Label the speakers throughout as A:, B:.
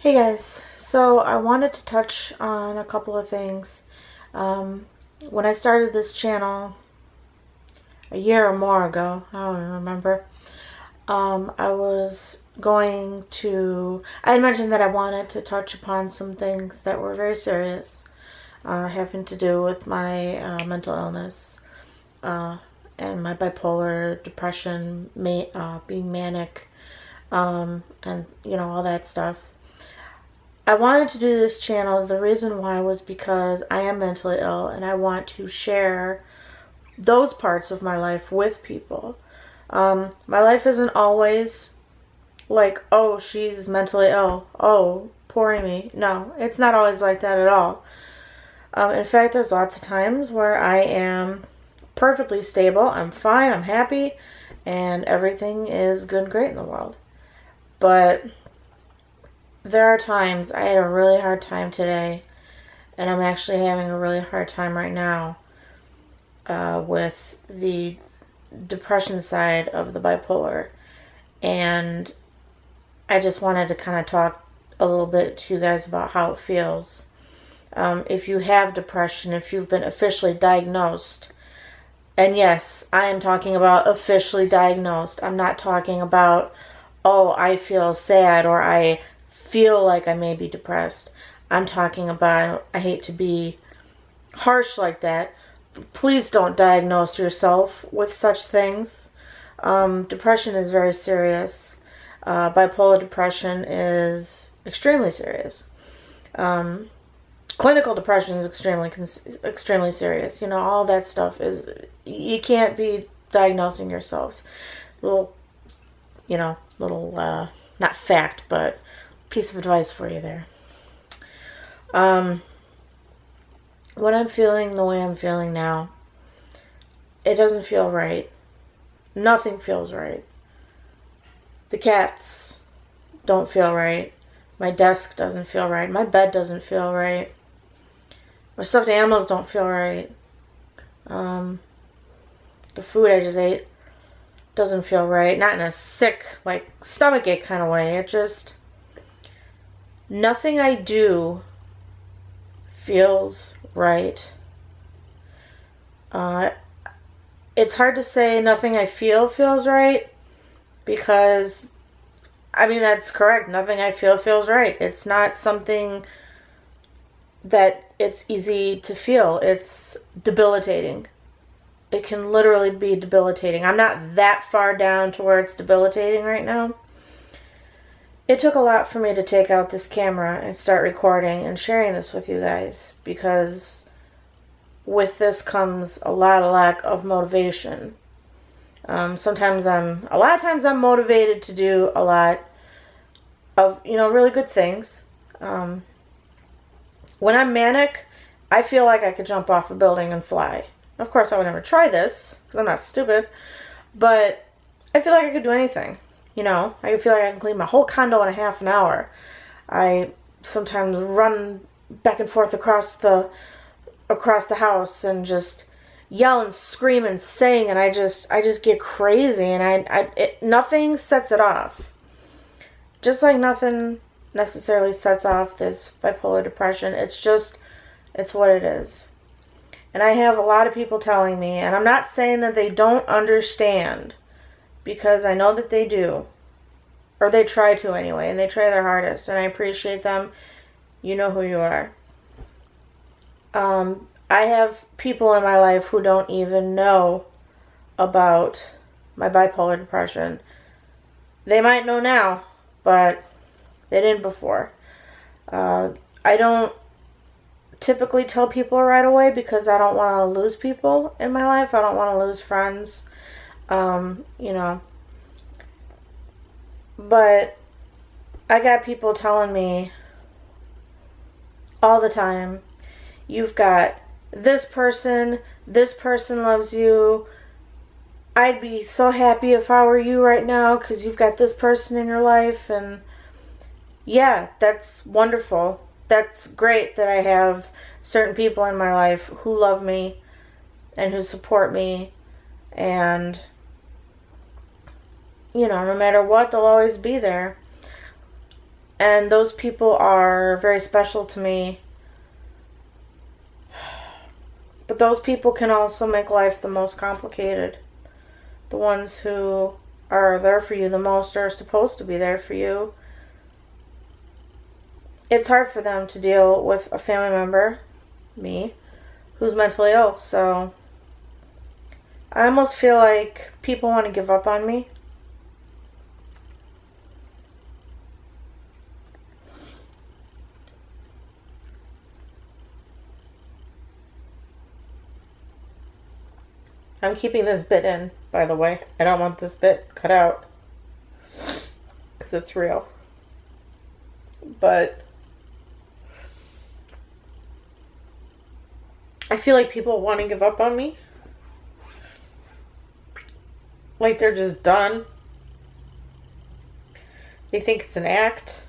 A: Hey guys, so I wanted to touch on a couple of things. When I started this channel a year or more ago, I don't remember, I was I had mentioned that I wanted to touch upon some things that were very serious, having to do with my mental illness and my bipolar depression, being manic, and all that stuff. I wanted to do this channel. The reason why was because I am mentally ill and I want to share those parts of my life with people. My life isn't always like, oh, she's mentally ill. Oh, poor Amy. No, it's not always like that at all. In fact, there's lots of times where I am perfectly stable. I'm fine. I'm happy. And everything is good and great in the world. But there are times, I had a really hard time today, and I'm actually having a really hard time right now with the depression side of the bipolar. And I just wanted to kind of talk a little bit to you guys about how it feels. If you have depression, if you've been officially diagnosed, and yes, I am talking about officially diagnosed. I'm not talking about, oh, I feel sad or I feel like I may be depressed. I'm talking about, I hate to be harsh like that, but please don't diagnose yourself with such things. Depression is very serious. Bipolar depression is extremely serious. Clinical depression is extremely serious. All that stuff is, you can't be diagnosing yourselves. Little, not fact, but piece of advice for you there. When I'm feeling the way I'm feeling now, it doesn't feel right. Nothing feels right. The cats don't feel right. My desk doesn't feel right. My bed doesn't feel right. My stuffed animals don't feel right. The food I just ate doesn't feel right. Not in a sick, stomachache kind of way. It just, nothing I do feels right. It's hard to say nothing I feel feels right, because, that's correct. Nothing I feel feels right. It's not something that it's easy to feel. It's debilitating. It can literally be debilitating. I'm not that far down to where it's debilitating right now. It took a lot for me to take out this camera and start recording and sharing this with you guys, because with this comes a lot of lack of motivation. A lot of times I'm motivated to do a lot of, really good things. When I'm manic, I feel like I could jump off a building and fly. Of course, I would never try this, because I'm not stupid, but I feel like I could do anything. I feel like I can clean my whole condo in a half an hour. I sometimes run back and forth across the house and just yell and scream and sing, and I just get crazy, and nothing sets it off. Just like nothing necessarily sets off this bipolar depression. It's what it is. And I have a lot of people telling me, and I'm not saying that they don't understand, because I know that they do. Or they try to anyway, and they try their hardest, and I appreciate them. You know who you are. I have people in my life who don't even know about my bipolar depression. They might know now, but they didn't before. I don't typically tell people right away, because I don't want to lose people in my life. I don't want to lose friends. But I got people telling me all the time, you've got this person loves you. I'd be so happy if I were you right now, because you've got this person in your life. And yeah, that's wonderful. That's great that I have certain people in my life who love me and who support me, and no matter what, they'll always be there. And those people are very special to me. But those people can also make life the most complicated. The ones who are there for you the most are supposed to be there for you. It's hard for them to deal with a family member, me, who's mentally ill. So I almost feel like people want to give up on me. I'm keeping this bit in, by the way. I don't want this bit cut out because it's real. But I feel like people want to give up on me. Like they're just done. They think it's an act.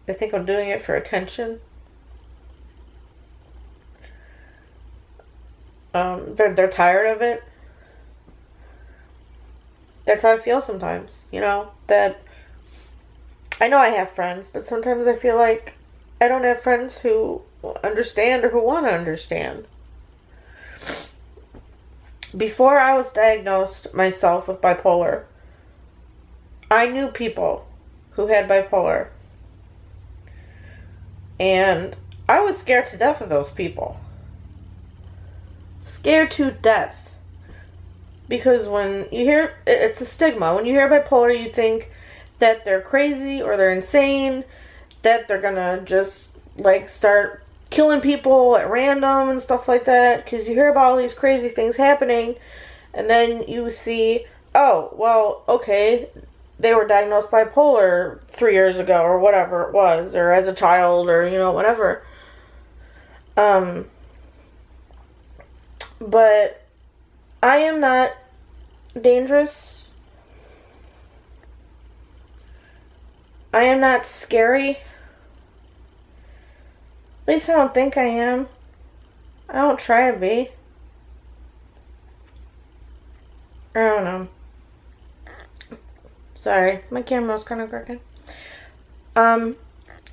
A: They think I'm doing it for attention. They're tired of it. That's how I feel sometimes, you know, that I know I have friends, but sometimes I feel like I don't have friends who understand or who want to understand. Before I was diagnosed myself with bipolar, I knew people who had bipolar. And I was scared to death of those people. Scared to death. Because when you hear, it's a stigma. When you hear bipolar, you think that they're crazy or they're insane, that they're gonna just like start killing people at random and stuff like that. Because you hear about all these crazy things happening, and then you see, oh, well, okay, they were diagnosed bipolar 3 years ago or whatever it was, or as a child, or, you know, whatever. But I am not dangerous. I am not scary. At least I don't think I am. I don't try to be. I don't know. Sorry, my camera's kind of crooked.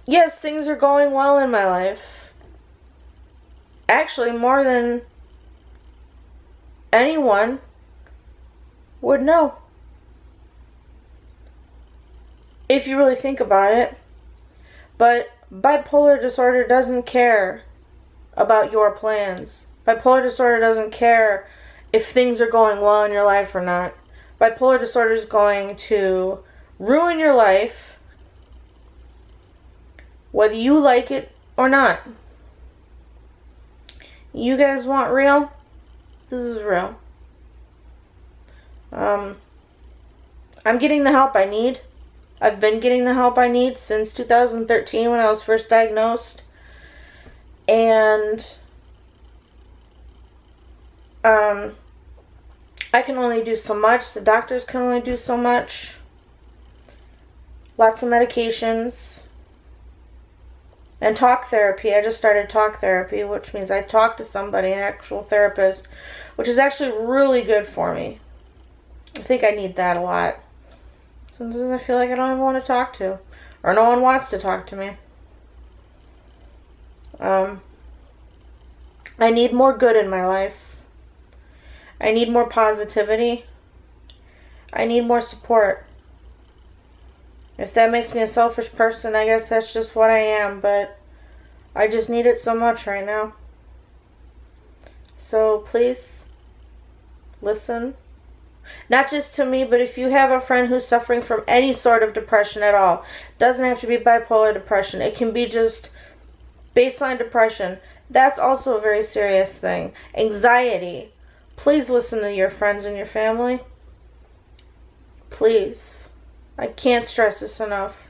A: Yes, things are going well in my life. Actually, more than anyone would know. If you really think about it. But bipolar disorder doesn't care about your plans. Bipolar disorder doesn't care if things are going well in your life or not. Bipolar disorder is going to ruin your life, whether you like it or not. You guys want real? This is real. I'm getting the help I need. I've been getting the help I need since 2013 when I was first diagnosed. And I can only do so much. The doctors can only do so much. Lots of medications. And talk therapy. I just started talk therapy, which means I talk to somebody, an actual therapist, which is actually really good for me. I think I need that a lot. Sometimes I feel like I don't even want to talk to, or no one wants to talk to me. I need more good in my life. I need more positivity. I need more support. If that makes me a selfish person, I guess that's just what I am, but I just need it so much right now. So please, listen. Not just to me, but if you have a friend who's suffering from any sort of depression at all, doesn't have to be bipolar depression. It can be just baseline depression. That's also a very serious thing. Anxiety. Please listen to your friends and your family. Please. I can't stress this enough.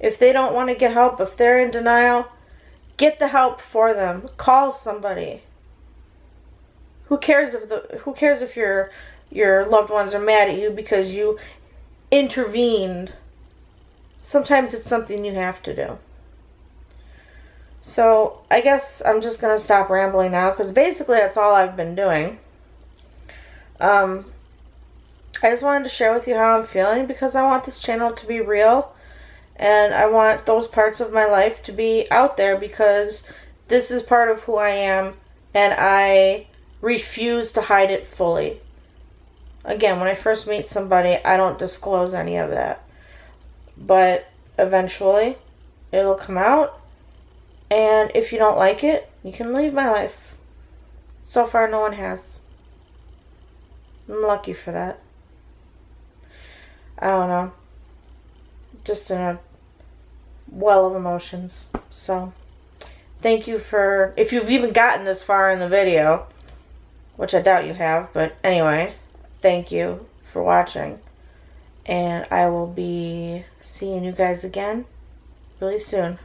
A: If they don't want to get help, if they're in denial, get the help for them. Call somebody. Who cares if your loved ones are mad at you because you intervened? Sometimes it's something you have to do. So I guess I'm just going to stop rambling now, because basically that's all I've been doing. I just wanted to share with you how I'm feeling because I want this channel to be real. And I want those parts of my life to be out there because this is part of who I am and I refuse to hide it fully. Again, when I first meet somebody, I don't disclose any of that. But eventually, it'll come out. And if you don't like it, you can leave my life. So far, no one has. I'm lucky for that. I don't know. Just in a well of emotions. So, thank you for, if you've even gotten this far in the video, which I doubt you have, but anyway, thank you for watching. And I will be seeing you guys again really soon.